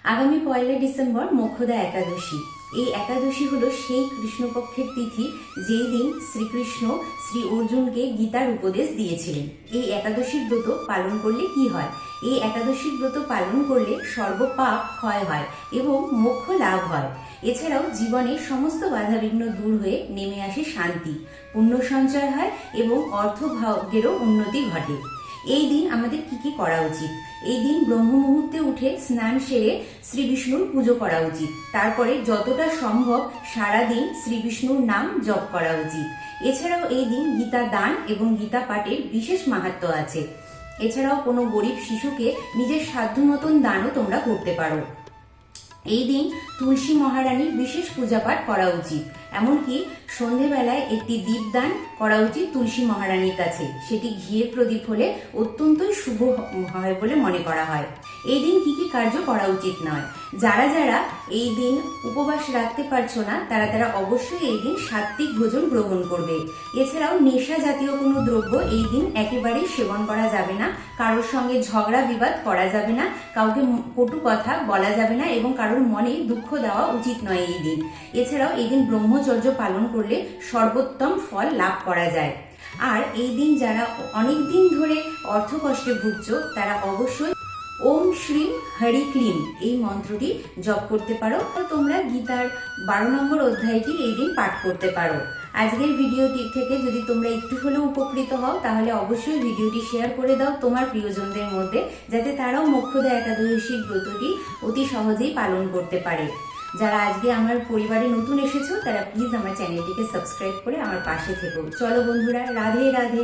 আগামী 1 ডিসেম্বর মোক্ষদা একাদশী। এই একাদশী হলো সেই কৃষ্ণপক্ষের তিথি যেই দিন শ্রীকৃষ্ণ শ্রী অর্জুনকে গীতার উপদেশ দিয়েছিলেন। এই একাদশীর ব্রত পালন করলে কি হয়? এই একাদশীর ব্রত পালন করলে সর্বপাপ ক্ষয় হয় এবং মোক্ষ লাভ হয়। এছাড়াও জীবনে সমস্ত বাধাবিঘ্ন দূর হয়ে নেমে আসে শান্তি, পুণ্য সঞ্চয় হয় এবং অর্থভাগ্যেরও উন্নতি ঘটে। এই দিন আমাদের কি কি করা উচিত? এই দিন ব্রহ্ম মুহূর্তে উঠে স্নান সেরে শ্রী বিষ্ণুর পুজো করা উচিত। তারপরে যতটা সম্ভব সারাদিন শ্রী বিষ্ণুর নাম জপ করা উচিত। এছাড়াও এই দিন গীতা দান এবং গীতা পাঠের বিশেষ মাহাত্ম্য আছে। এছাড়াও কোনো গরিব শিশুকে নিজের সাধ্য মতন দানও তোমরা করতে পারো। এই দিন তুলসী মহারানীর বিশেষ পূজাপাঠ করা উচিত। এমনকি সন্ধেবেলায় একটি দীপদান করা উচিত তুলসী মহারানীর কাছে। সেটি ঘিয়ের প্রদীপ হলে অত্যন্তই শুভ হয় বলে মনে করা হয়। এই দিন কি কি কার্য করা উচিত নয়? যারা যারা এই দিন উপবাস রাখতে পারছো না তারা অবশ্যই এই দিন সাত্ত্বিক ভোজন গ্রহণ করবে। এছাড়াও নেশা জাতীয় কোনো দ্রব্য এই দিন একেবারেই সেবন করা যাবে না। কারোর সঙ্গে ঝগড়া বিবাদ করা যাবে না, কাউকে কটু কথা বলা যাবে না এবং কারোর মনে দুঃখ দেওয়া উচিত নয় এই দিন। এছাড়াও এই দিন ব্রহ্মচর্য পালন করলে সর্বোত্তম ফল লাভ করা যায়। আর এই দিন যারা অনেক দিন ধরে অর্থকষ্টে ভুগছো তারা অবশ্যই ওম শ্রীম হরি ক্লিম এই মন্ত্রটি জপ করতে পারো। তোমরা গীতার 12 নম্বর অধ্যায়টি এই দিন পাঠ করতে পারো। আজকের ভিডিওটি থেকে যদি তোমরা একটু হলেও উপকৃত হও তাহলে অবশ্যই ভিডিওটি শেয়ার করে দাও তোমার প্রিয়জনদের মধ্যে, যাতে তারাও মোক্ষদা একাদশীর ব্রতটি অতি সহজেই পালন করতে পারে। যারা আজকে আমার পরিবারে নতুন এসেছো তারা প্লিজ আমার চ্যানেলটিকে সাবস্ক্রাইব করে আমার পাশে থেকো। চলো বন্ধুরা, রাধে রাধে।